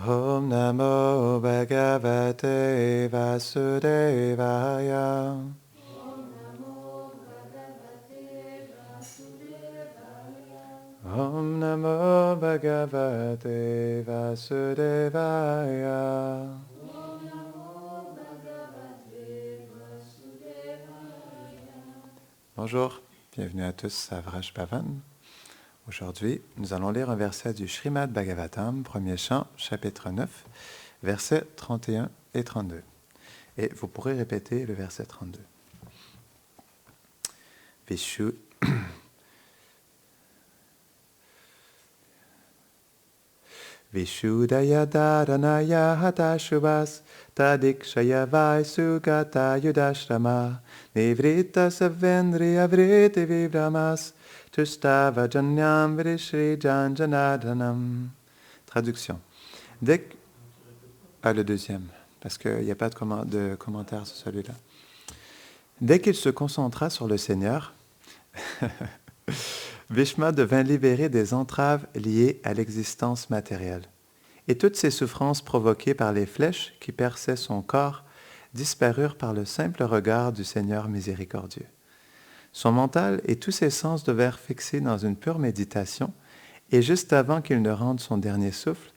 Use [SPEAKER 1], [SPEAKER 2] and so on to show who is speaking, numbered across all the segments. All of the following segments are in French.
[SPEAKER 1] Om Namo Bhagavate Vasudevaya. Om Namo Bhagavate Vasudevaya. Bonjour, bienvenue à tous à Vraj Bhavan. Aujourd'hui, nous allons lire un verset du Srimad Bhagavatam, premier chant, chapitre 9, versets 31 et 32. Et vous pourrez répéter le verset 32. Vishu... Vishuddhaya dharanaya hatashubhas tadikshaya vaisugata yudashrama nivrita savendriya vriti vibраmas tustava janyam vrishri janjanadhanam. Traduction. Dès que... le deuxième, parce qu'il n'y a pas de commentaire sur celui-là. Dès qu'il se concentra sur le Seigneur, Bhishma devint libéré des entraves liées à l'existence matérielle. Et toutes ces souffrances provoquées par les flèches qui perçaient son corps disparurent par le simple regard du Seigneur miséricordieux. Son mental et tous ses sens devinrent fixés dans une pure méditation, et juste avant qu'il ne rende son dernier souffle,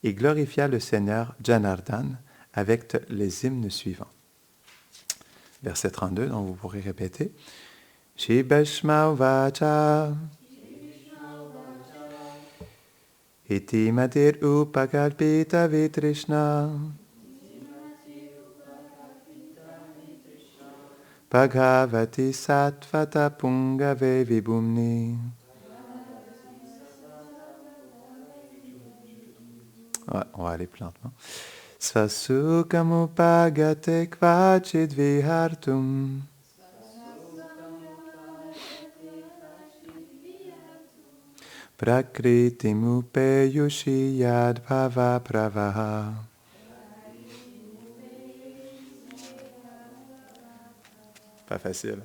[SPEAKER 1] il glorifia le Seigneur Janardhan avec les hymnes suivants. Verset 32, dont vous pourrez répéter. Shri Bhishma Vacha Iti Matir Upakalpita Vitrishna Bhagavati Sattvata Pungave Vibhumni. Ouais, on va aller plus lentement. Svasukamupagate kvachid vihartum Prakritimupe yad bhava pravaha. Pas facile.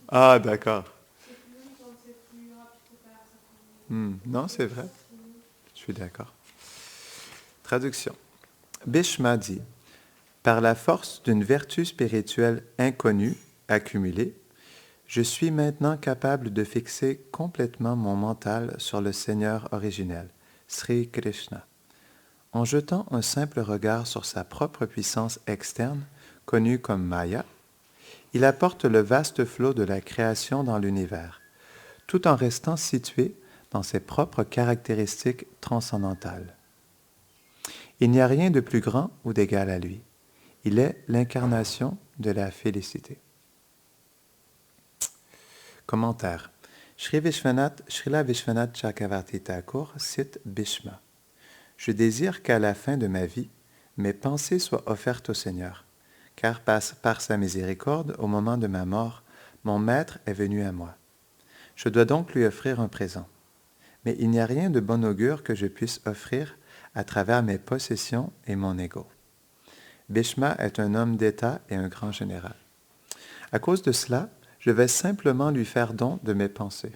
[SPEAKER 1] Ah, d'accord. Non, c'est vrai. Je suis d'accord. Traduction. Bhishma dit, par la force d'une vertu spirituelle inconnue, accumulée, je suis maintenant capable de fixer complètement mon mental sur le Seigneur originel, Sri Krishna. En jetant un simple regard sur sa propre puissance externe, connue comme Maya, il apporte le vaste flot de la création dans l'univers, tout en restant situé dans ses propres caractéristiques transcendantales. Il n'y a rien de plus grand ou d'égal à lui. Il est l'incarnation de la félicité. Commentaire. Srila Vishwanath Chakravarti Thakur cite Bhishma. Je désire qu'à la fin de ma vie, mes pensées soient offertes au Seigneur, car par sa miséricorde, au moment de ma mort, mon maître est venu à moi. Je dois donc lui offrir un présent. Mais il n'y a rien de bon augure que je puisse offrir à travers mes possessions et mon ego. Bhishma est un homme d'État et un grand général. À cause de cela, je vais simplement lui faire don de mes pensées.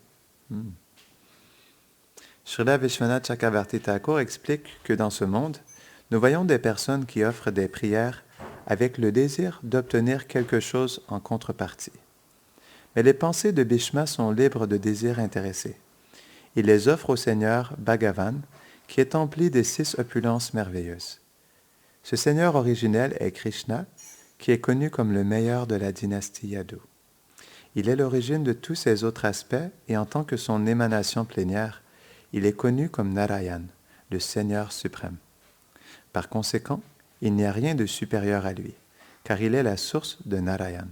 [SPEAKER 1] Srila Vishwanath Chakravarti Thakur explique que dans ce monde, nous voyons des personnes qui offrent des prières avec le désir d'obtenir quelque chose en contrepartie. Mais les pensées de Bhishma sont libres de désirs intéressés. Il les offre au Seigneur Bhagavan, qui est empli des 6 opulences merveilleuses. Ce Seigneur originel est Krishna, qui est connu comme le meilleur de la dynastie Yadu. Il est l'origine de tous ses autres aspects et en tant que son émanation plénière, il est connu comme Narayan, le Seigneur suprême. Par conséquent, il n'y a rien de supérieur à lui, car il est la source de Narayan.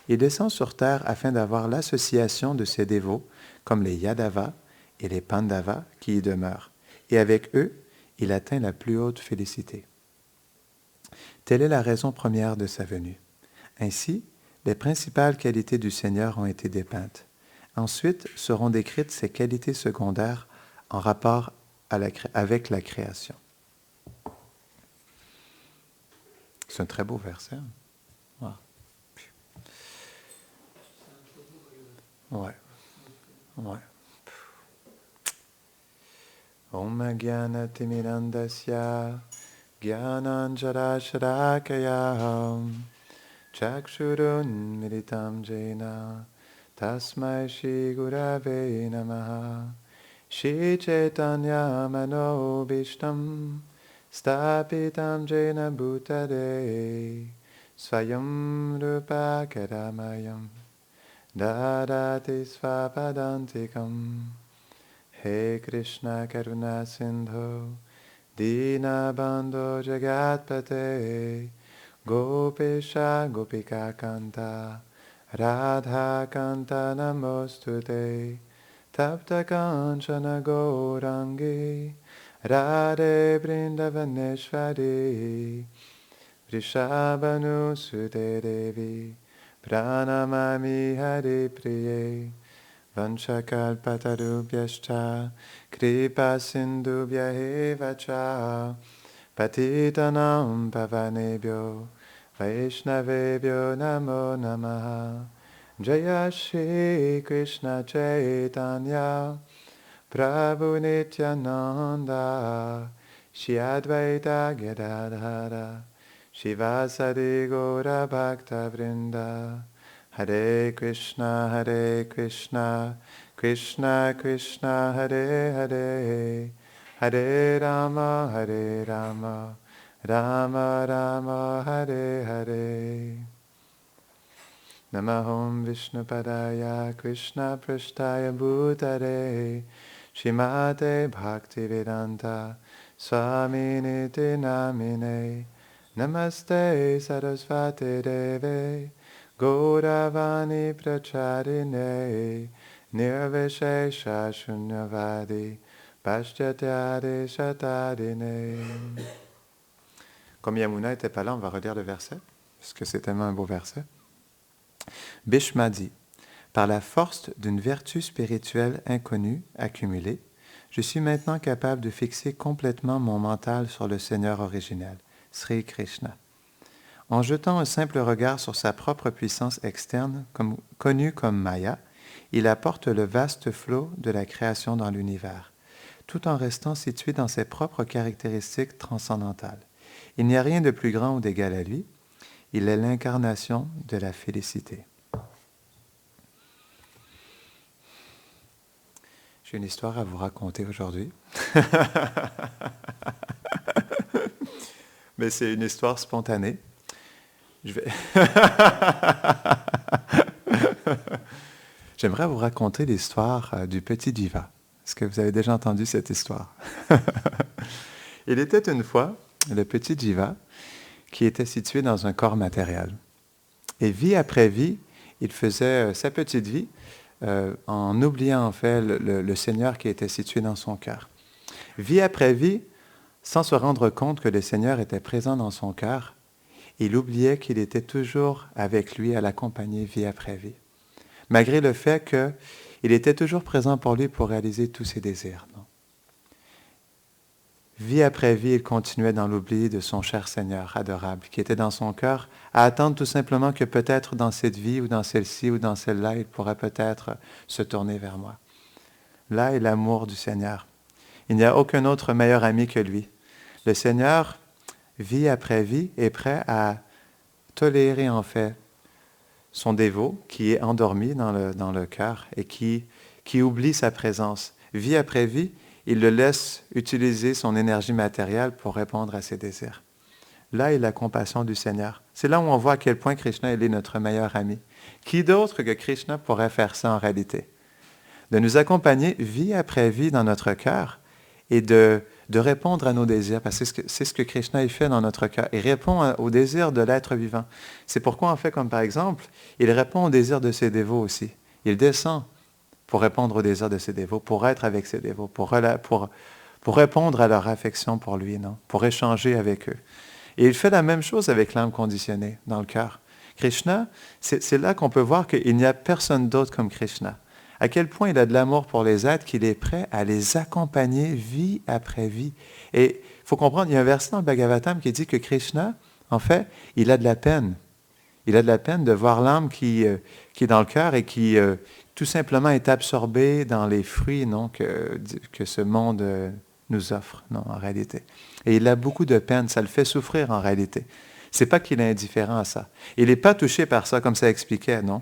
[SPEAKER 1] Il descend sur terre afin d'avoir l'association de ses dévots, comme les Yadavas et les Pandavas qui y demeurent, et avec eux, il atteint la plus haute félicité. Telle est la raison première de sa venue. Ainsi, les principales qualités du Seigneur ont été dépeintes. Ensuite seront décrites ses qualités secondaires en rapport avec la création. C'est un très beau verset. Wow. Ouais. Om Jnanatimidandasya Jnananjana Chakshurun Militam Jena Tasmai Shri Gurave Namaha Shri Chaitanya Manobishtam Stapitam Jena Bhutade Swayam Rupa Karamayam Dadati Svapadantikam He Krishna Karuna Sindhu Dinabandho Jagatpate Gopesha Gopika Kanta Radha Kanta Namostute Tapta Kanchana Gaurangi Radhe Vrindavaneshwari Vrishabhanu Sute Devi Pranamami Hari Priye Vanchakalpatarubhyascha Kripa Sindhubhya eva cha Patitanam Pavanebhyo Vaishnavebhyo Namo Namaha Jaya Shri Krishna Chaitanya Prabhu Nityananda Shri Advaita Gadadhara Shivasadi Gaura Bhakta Vrinda Hare Krishna, Krishna Krishna, Hare Hare, Hare Rama, Rama Rama, Hare Hare. Namahom Vishnupadaya, Krishna Prashtaya Bhutare, Shrimate Bhaktivedanta, Swaminiti Namine, Namaste Sarasvati Deve, Gauravani Pracharine, Nirvishesha Shunyavadi, Pashchatyade Shatadine. Comme Yamuna n'était pas là, on va relire le verset, parce que c'est tellement un beau verset. Bhishma dit, par la force d'une vertu spirituelle inconnue, accumulée, je suis maintenant capable de fixer complètement mon mental sur le Seigneur originel, Sri Krishna. En jetant un simple regard sur sa propre puissance externe, connue comme Maya, il apporte le vaste flot de la création dans l'univers, tout en restant situé dans ses propres caractéristiques transcendantales. Il n'y a rien de plus grand ou d'égal à lui. Il est l'incarnation de la félicité. J'ai une histoire à vous raconter aujourd'hui. Mais c'est une histoire spontanée. J'aimerais vous raconter l'histoire du petit Jiva. Est-ce que vous avez déjà entendu cette histoire? Il était une fois le petit Jiva qui était situé dans un corps matériel. Et vie après vie, il faisait sa petite vie en oubliant en fait le Seigneur qui était situé dans son cœur. Vie après vie, sans se rendre compte que le Seigneur était présent dans son cœur, il oubliait qu'il était toujours avec lui à l'accompagner vie après vie. Malgré le fait qu'il était toujours présent pour lui pour réaliser tous ses désirs. Non? Vie après vie, il continuait dans l'oubli de son cher Seigneur adorable, qui était dans son cœur, à attendre tout simplement que peut-être dans cette vie, ou dans celle-ci, ou dans celle-là, il pourrait peut-être se tourner vers moi. Là est l'amour du Seigneur. Il n'y a aucun autre meilleur ami que lui. Le Seigneur, vie après vie, est prêt à tolérer en fait son dévot qui est endormi dans le cœur et qui oublie sa présence. Vie après vie, il le laisse utiliser son énergie matérielle pour répondre à ses désirs. Là est la compassion du Seigneur. C'est là où on voit à quel point Krishna est notre meilleur ami. Qui d'autre que Krishna pourrait faire ça en réalité? De nous accompagner vie après vie dans notre cœur et de répondre à nos désirs, parce que c'est ce que Krishna fait dans notre cœur. Il répond aux désirs de l'être vivant. C'est pourquoi on fait comme par exemple, il répond aux désirs de ses dévots aussi. Il descend pour répondre aux désirs de ses dévots, pour être avec ses dévots, pour répondre à leur affection pour lui, non? Pour échanger avec eux. Et il fait la même chose avec l'âme conditionnée dans le cœur. Krishna, c'est là qu'on peut voir qu'il n'y a personne d'autre comme Krishna. À quel point il a de l'amour pour les êtres qu'il est prêt à les accompagner vie après vie. Et il faut comprendre, il y a un verset dans le Bhagavatam qui dit que Krishna, en fait, il a de la peine. Il a de la peine de voir l'âme qui est dans le cœur et qui tout simplement est absorbée dans les fruits non, que ce monde nous offre, non, en réalité. Et il a beaucoup de peine, ça le fait souffrir en réalité. C'est pas qu'il est indifférent à ça. Il n'est pas touché par ça, comme ça expliquait, non?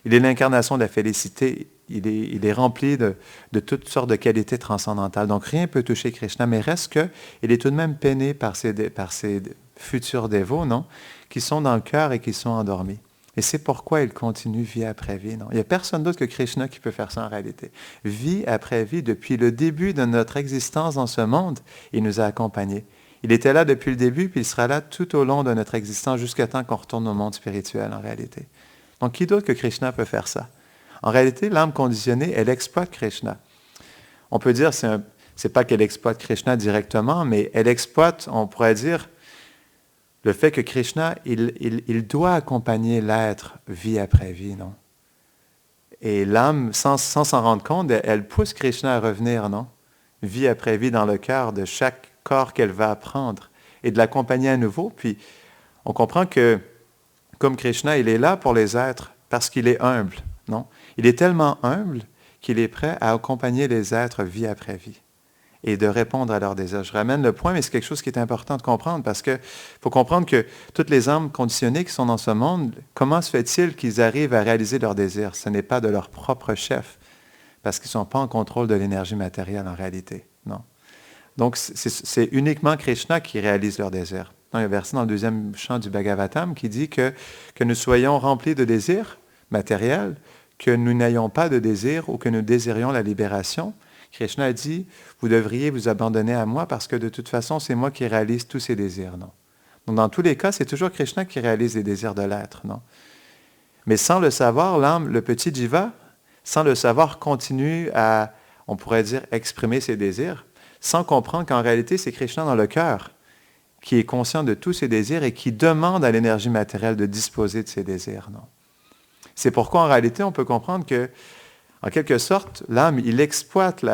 [SPEAKER 1] Il est l'incarnation de la félicité. Il est rempli de toutes sortes de qualités transcendantales. Donc, rien ne peut toucher Krishna, mais reste qu'il est tout de même peiné par ses futurs dévots, non? Qui sont dans le cœur et qui sont endormis. Et c'est pourquoi il continue vie après vie, non? Il n'y a personne d'autre que Krishna qui peut faire ça en réalité. Vie après vie, depuis le début de notre existence dans ce monde, il nous a accompagnés. Il était là depuis le début, puis il sera là tout au long de notre existence jusqu'à temps qu'on retourne au monde spirituel en réalité. Donc, qui d'autre que Krishna peut faire ça? En réalité, l'âme conditionnée, elle exploite Krishna. On peut dire, c'est pas qu'elle exploite Krishna directement, mais elle exploite, on pourrait dire, le fait que Krishna, il doit accompagner l'être vie après vie, non? Et l'âme, sans s'en rendre compte, elle pousse Krishna à revenir, non? Vie après vie dans le cœur de chaque corps qu'elle va apprendre et de l'accompagner à nouveau. Puis, on comprend que, comme Krishna, il est là pour les êtres parce qu'il est humble, non? Il est tellement humble qu'il est prêt à accompagner les êtres vie après vie et de répondre à leurs désirs. Je ramène le point, mais c'est quelque chose qui est important de comprendre parce qu'il faut comprendre que toutes les âmes conditionnées qui sont dans ce monde, comment se fait-il qu'ils arrivent à réaliser leurs désirs? Ce n'est pas de leur propre chef parce qu'ils ne sont pas en contrôle de l'énergie matérielle en réalité, non. Donc, c'est uniquement Krishna qui réalise leurs désirs. Il y a un verset dans le 2e chant du Bhagavatam qui dit que nous soyons remplis de désirs matériels, que nous n'ayons pas de désir ou que nous désirions la libération. Krishna a dit, vous devriez vous abandonner à moi parce que de toute façon, c'est moi qui réalise tous ces désirs, non? Donc, dans tous les cas, c'est toujours Krishna qui réalise les désirs de l'être, non? Mais sans le savoir, l'âme, le petit jiva, sans le savoir, continue à, on pourrait dire, exprimer ses désirs, sans comprendre qu'en réalité, c'est Krishna dans le cœur qui est conscient de tous ses désirs et qui demande à l'énergie matérielle de disposer de ses désirs, non? C'est pourquoi, en réalité, on peut comprendre que, en quelque sorte, l'âme, il exploite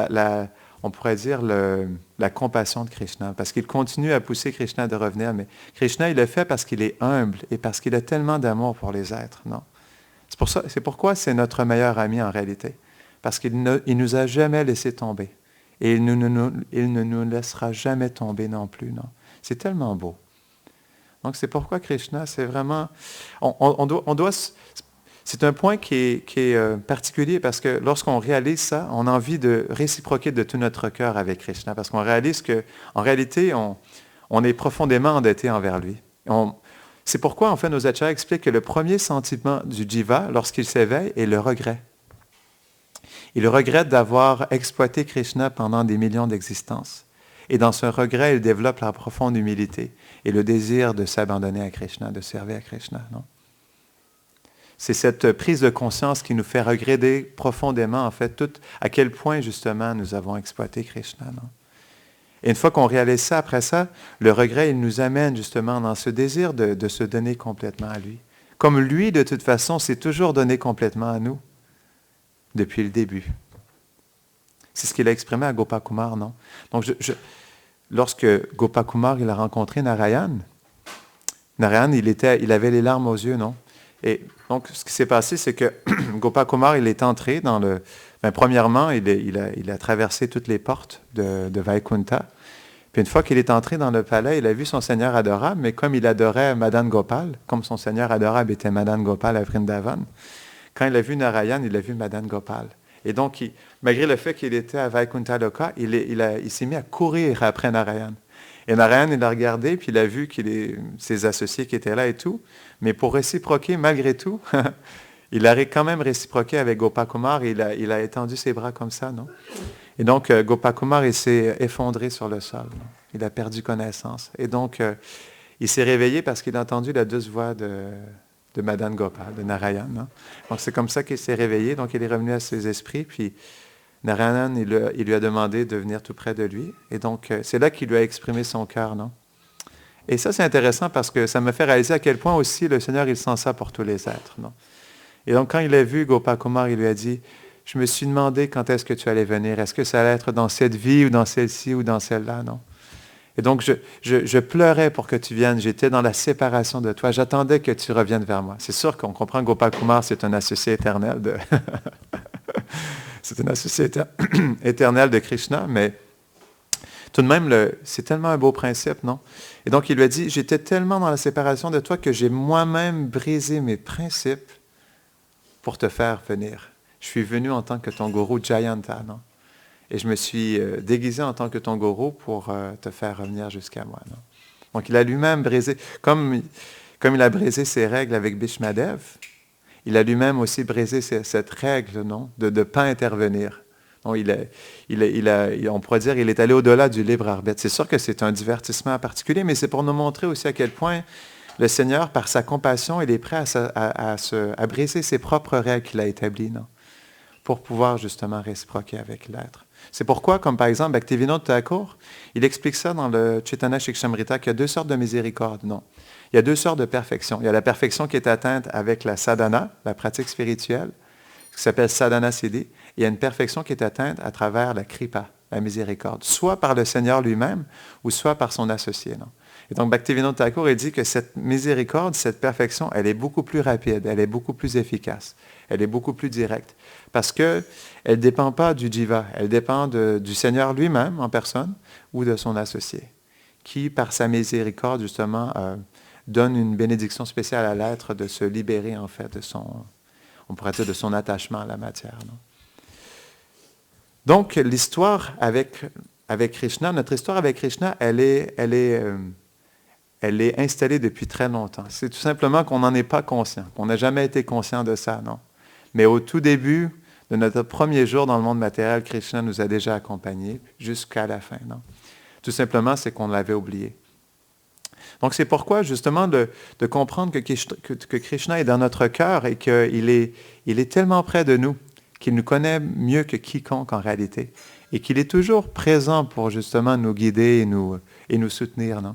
[SPEAKER 1] on pourrait dire, la compassion de Krishna, parce qu'il continue à pousser Krishna de revenir, mais Krishna, il le fait parce qu'il est humble et parce qu'il a tellement d'amour pour les êtres, non? C'est pourquoi c'est notre meilleur ami, en réalité, parce qu'il ne nous a jamais laissé tomber, et il ne nous laissera jamais tomber non plus, non? C'est tellement beau. Donc, c'est pourquoi Krishna, c'est vraiment... On doit c'est un point qui est particulier parce que lorsqu'on réalise ça, on a envie de réciproquer de tout notre cœur avec Krishna parce qu'on réalise qu'en réalité, on est profondément endetté envers lui. C'est pourquoi, en fait, nos acharyas expliquent que le premier sentiment du jiva, lorsqu'il s'éveille, est le regret. Il regrette d'avoir exploité Krishna pendant des millions d'existences. Et dans ce regret, il développe la profonde humilité et le désir de s'abandonner à Krishna, de servir à Krishna, non? C'est cette prise de conscience qui nous fait regretter profondément, en fait, à quel point, justement, nous avons exploité Krishna, non? Et une fois qu'on réalise ça, après ça, le regret, il nous amène, justement, dans ce désir de se donner complètement à lui. Comme lui, de toute façon, s'est toujours donné complètement à nous, depuis le début. C'est ce qu'il a exprimé à Gopakumar, non? Donc, lorsque Gopakumar, il a rencontré Narayan, il avait les larmes aux yeux, non? Et donc, ce qui s'est passé, c'est que Gopakumar, il est entré dans le... premièrement, il a traversé toutes les portes de Vaikunta. Puis une fois qu'il est entré dans le palais, il a vu son Seigneur adorable, mais comme il adorait Madan Gopal, comme son Seigneur adorable était Madan Gopal à Vrindavan, quand il a vu Narayan, il a vu Madan Gopal. Et donc, malgré le fait qu'il était à Vaikunta Loka, il s'est mis à courir après Narayan. Et Narayan, il l'a regardé, puis il a vu ses associés qui étaient là et tout. Mais pour réciproquer, malgré tout, il a quand même réciproqué avec Gopakumar. Il a étendu ses bras comme ça, non? Et donc, Gopakumar, il s'est effondré sur le sol. Non? Il a perdu connaissance. Et donc, il s'est réveillé parce qu'il a entendu la douce voix de Madan Gopal, de Narayan. Non? Donc, c'est comme ça qu'il s'est réveillé. Donc, il est revenu à ses esprits, puis... Narayan, il lui a demandé de venir tout près de lui. Et donc, c'est là qu'il lui a exprimé son cœur, non? Et ça, c'est intéressant parce que ça me fait réaliser à quel point aussi le Seigneur, il sent ça pour tous les êtres, non? Et donc, quand il a vu Gopakumar, il lui a dit, « Je me suis demandé quand est-ce que tu allais venir. Est-ce que ça allait être dans cette vie ou dans celle-ci ou dans celle-là, non? » Et donc, je pleurais pour que tu viennes. J'étais dans la séparation de toi. J'attendais que tu reviennes vers moi. C'est sûr qu'on comprend que Gopakumar, c'est un associé éternel de... C'est un associé éternel de Krishna, mais Tout de même, c'est tellement un beau principe, non? Et donc, il lui a dit, j'étais tellement dans la séparation de toi que j'ai moi-même brisé mes principes pour te faire venir. Je suis venu en tant que ton gourou Jayanta, non? Et je me suis déguisé en tant que ton gourou pour te faire revenir jusqu'à moi, non? Donc, il a lui-même brisé, comme il a brisé ses règles avec Bhishmadev, il a lui-même aussi brisé cette règle, non? De ne pas intervenir. Non, on pourrait dire qu'il est allé au-delà du libre arbitre. C'est sûr que c'est un divertissement particulier, mais c'est pour nous montrer aussi à quel point le Seigneur, par sa compassion, il est prêt à briser ses propres règles qu'il a établies, non? Pour pouvoir justement réciproquer avec l'être. C'est pourquoi, comme par exemple Bhaktivinoda Thakur, il explique ça dans le Chaitanya Shikshamrita, qu'il y a deux sortes de miséricorde. Non. Il y a deux sortes de perfection. Il y a la perfection qui est atteinte avec la sadhana, la pratique spirituelle, qui s'appelle sadhana siddhi. Et il y a une perfection qui est atteinte à travers la kripa, la miséricorde, soit par le Seigneur lui-même, ou soit par son associé. Non. Et donc Bhaktivinoda Thakur, il dit que cette miséricorde, cette perfection, elle est beaucoup plus rapide, elle est beaucoup plus efficace, elle est beaucoup plus directe. Parce qu'elle ne dépend pas du jiva, elle dépend du Seigneur lui-même en personne ou de son associé, qui, par sa miséricorde, justement, donne une bénédiction spéciale à l'être de se libérer, en fait, on pourrait dire, de son attachement à la matière. Non? Donc, l'histoire avec Krishna, notre histoire avec Krishna, elle est installée depuis très longtemps. C'est tout simplement qu'on n'en est pas conscient, qu'on n'a jamais été conscient de ça, non? Mais au tout début de notre premier jour dans le monde matériel, Krishna nous a déjà accompagnés jusqu'à la fin, non? Tout simplement, c'est qu'on l'avait oublié. Donc, c'est pourquoi, justement, de comprendre que Krishna est dans notre cœur et qu'il est tellement près de nous, qu'il nous connaît mieux que quiconque en réalité, et qu'il est toujours présent pour, justement, nous guider et nous soutenir, non?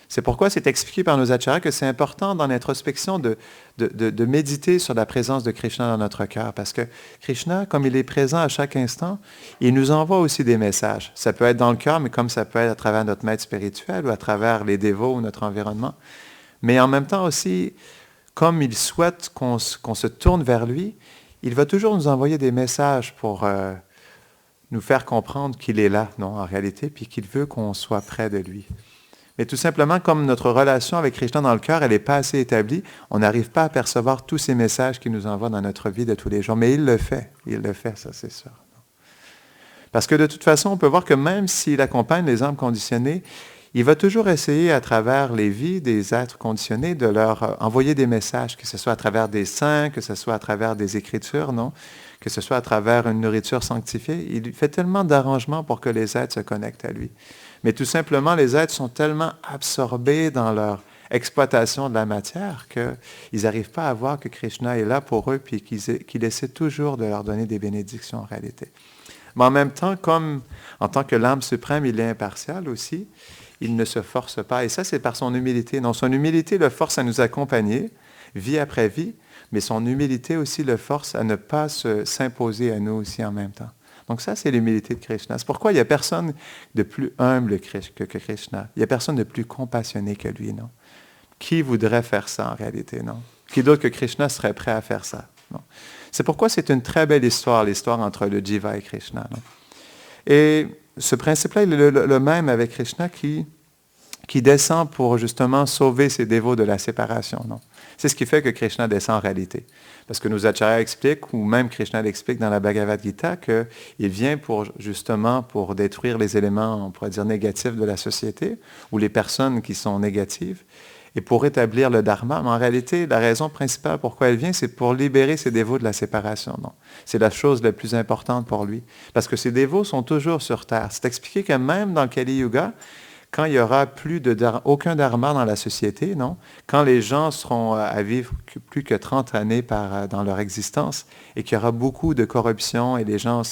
[SPEAKER 1] C'est pourquoi c'est expliqué par nos acharyas que c'est important dans l'introspection de méditer sur la présence de Krishna dans notre cœur. Parce que Krishna, comme il est présent à chaque instant, il nous envoie aussi des messages. Ça peut être dans le cœur, mais comme ça peut être à travers notre maître spirituel ou à travers les dévots ou notre environnement. Mais en même temps aussi, comme il souhaite qu'on se tourne vers lui, il va toujours nous envoyer des messages pour nous faire comprendre qu'il est là, non, en réalité, puis qu'il veut qu'on soit près de lui. Mais tout simplement, comme notre relation avec Krishna dans le cœur, elle n'est pas assez établie, on n'arrive pas à percevoir tous ces messages qu'il nous envoie dans notre vie de tous les jours. Mais il le fait, ça c'est sûr. Parce que de toute façon, on peut voir que même s'il accompagne les âmes conditionnées, il va toujours essayer à travers les vies des êtres conditionnés de leur envoyer des messages, que ce soit à travers des saints, que ce soit à travers des écritures, non? Que ce soit à travers une nourriture sanctifiée. Il fait tellement d'arrangements pour que les êtres se connectent à lui. Mais tout simplement, les êtres sont tellement absorbés dans leur exploitation de la matière qu'ils n'arrivent pas à voir que Krishna est là pour eux puis qu'il essaie toujours de leur donner des bénédictions en réalité. Mais en même temps, comme en tant que l'âme suprême, il est impartial aussi, il ne se force pas. Et ça, c'est par son humilité. Non, son humilité le force à nous accompagner, vie après vie, mais son humilité aussi le force à ne pas s'imposer à nous aussi en même temps. Donc ça, c'est l'humilité de Krishna. C'est pourquoi il n'y a personne de plus humble que Krishna. Il n'y a personne de plus compassionné que lui, non? Qui voudrait faire ça en réalité, non? Qui d'autre que Krishna serait prêt à faire ça? Non? C'est pourquoi c'est une très belle histoire, l'histoire entre le Jiva et Krishna. Non? Et ce principe-là, il est le même avec Krishna qui descend pour justement sauver ses dévots de la séparation. Non? C'est ce qui fait que Krishna descend en réalité. Parce que nos acharyas expliquent, ou même Krishna l'explique dans la Bhagavad Gita, qu'il vient justement pour détruire les éléments, on pourrait dire, négatifs de la société, ou les personnes qui sont négatives, et pour rétablir le dharma. Mais en réalité, la raison principale pourquoi elle vient, c'est pour libérer ses dévots de la séparation. Non? C'est la chose la plus importante pour lui. Parce que ses dévots sont toujours sur terre. C'est expliqué que même dans le Kali Yuga, quand il n'y aura aucun dharma dans la société, non? Quand les gens seront à vivre plus que 30 années dans leur existence et qu'il y aura beaucoup de corruption et les gens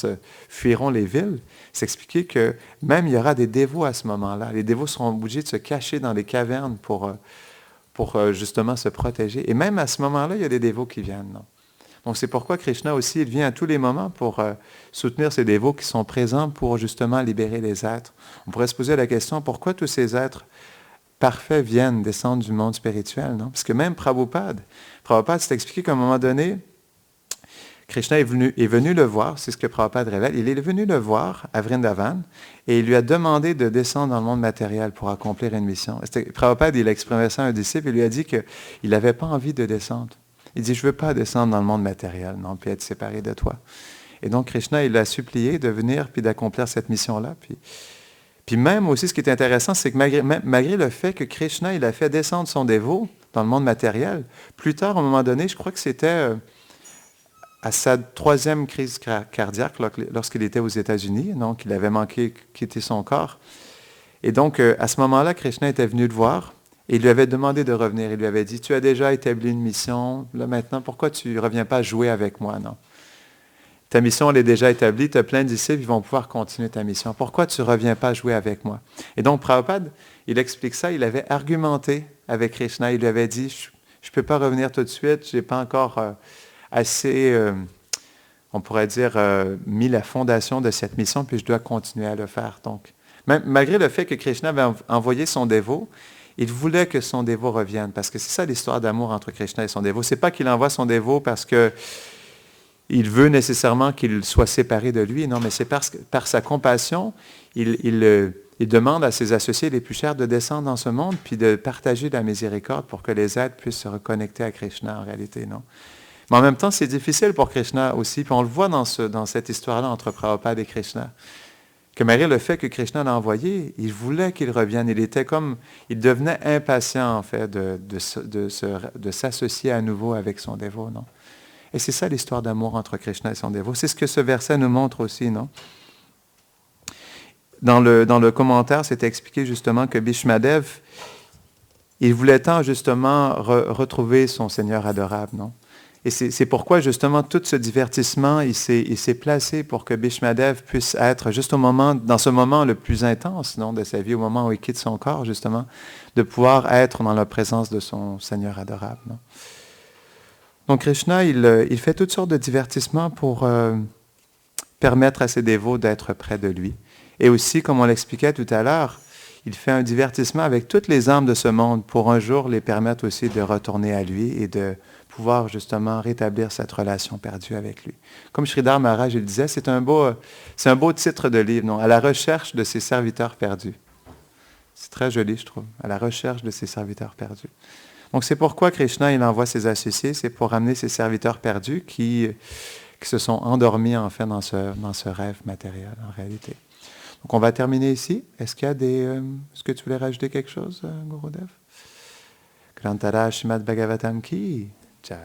[SPEAKER 1] fuiront les villes, c'est expliqué que même il y aura des dévots à ce moment-là. Les dévots seront obligés de se cacher dans des cavernes pour justement se protéger. Et même à ce moment-là, il y a des dévots qui viennent. Non? Donc c'est pourquoi Krishna aussi, il vient à tous les moments pour soutenir ces dévots qui sont présents pour justement libérer les êtres. On pourrait se poser la question, pourquoi tous ces êtres parfaits viennent descendre du monde spirituel, non? Parce que même Prabhupada s'est expliqué qu'à un moment donné, Krishna est venu le voir, c'est ce que Prabhupada révèle, il est venu le voir à Vrindavan et il lui a demandé de descendre dans le monde matériel pour accomplir une mission. Prabhupada, il a exprimé ça à un disciple et lui a dit qu'il n'avait pas envie de descendre. Il dit, je ne veux pas descendre dans le monde matériel, non, puis être séparé de toi. Et donc Krishna, il l'a supplié de venir puis d'accomplir cette mission-là. Puis même aussi, ce qui est intéressant, c'est que malgré le fait que Krishna, il a fait descendre son dévot dans le monde matériel, plus tard, à un moment donné, je crois que c'était à sa 3e crise cardiaque, lorsqu'il était aux États-Unis, donc il avait manqué quitter son corps. Et donc, à ce moment-là, Krishna était venu le voir et il lui avait demandé de revenir. Il lui avait dit, tu as déjà établi une mission, là maintenant, pourquoi tu ne reviens pas jouer avec moi, non? Ta mission, elle est déjà établie, tu as plein de disciples, ils vont pouvoir continuer ta mission. Pourquoi tu ne reviens pas jouer avec moi? Et donc, Prabhupada, il explique ça, il avait argumenté avec Krishna, il lui avait dit, je ne peux pas revenir tout de suite, je n'ai pas encore assez, on pourrait dire, mis la fondation de cette mission, puis je dois continuer à le faire. Donc, malgré le fait que Krishna avait envoyé son dévot, il voulait que son dévot revienne, parce que c'est ça l'histoire d'amour entre Krishna et son dévot. Ce n'est pas qu'il envoie son dévot parce que il veut nécessairement qu'il soit séparé de lui, non, mais c'est parce que par sa compassion, il demande à ses associés les plus chers de descendre dans ce monde, puis de partager la miséricorde pour que les êtres puissent se reconnecter à Krishna en réalité, non? Mais en même temps, c'est difficile pour Krishna aussi, puis on le voit dans cette histoire-là entre Prabhupada et Krishna, que malgré le fait que Krishna l'a envoyé, il voulait qu'il revienne. Il devenait impatient, en fait, de s'associer à nouveau avec son dévot, non? Et c'est ça l'histoire d'amour entre Krishna et son dévot. C'est ce que ce verset nous montre aussi, non? Dans le commentaire, c'est expliqué justement que Bhishmadev, il voulait tant justement retrouver son Seigneur adorable, non? Et c'est pourquoi justement tout ce divertissement, il s'est placé pour que Bhishmadev puisse être juste dans ce moment le plus intense, non, de sa vie, au moment où il quitte son corps, justement, de pouvoir être dans la présence de son Seigneur adorable, non? Donc Krishna, il fait toutes sortes de divertissements pour permettre à ses dévots d'être près de lui. Et aussi, comme on l'expliquait tout à l'heure, il fait un divertissement avec toutes les âmes de ce monde pour un jour les permettre aussi de retourner à lui et de pouvoir justement rétablir cette relation perdue avec lui. Comme Sridhar Maharaj il disait, c'est un beau titre de livre, non? À la recherche de ses serviteurs perdus. C'est très joli, je trouve. À la recherche de ses serviteurs perdus. Donc c'est pourquoi Krishna, il envoie ses associés, c'est pour amener ses serviteurs perdus qui se sont endormis en fait dans ce rêve matériel en réalité. Donc on va terminer ici. Est-ce que tu voulais rajouter quelque chose, Gurudev? Grantara Srimad Bhagavatam ki Jai.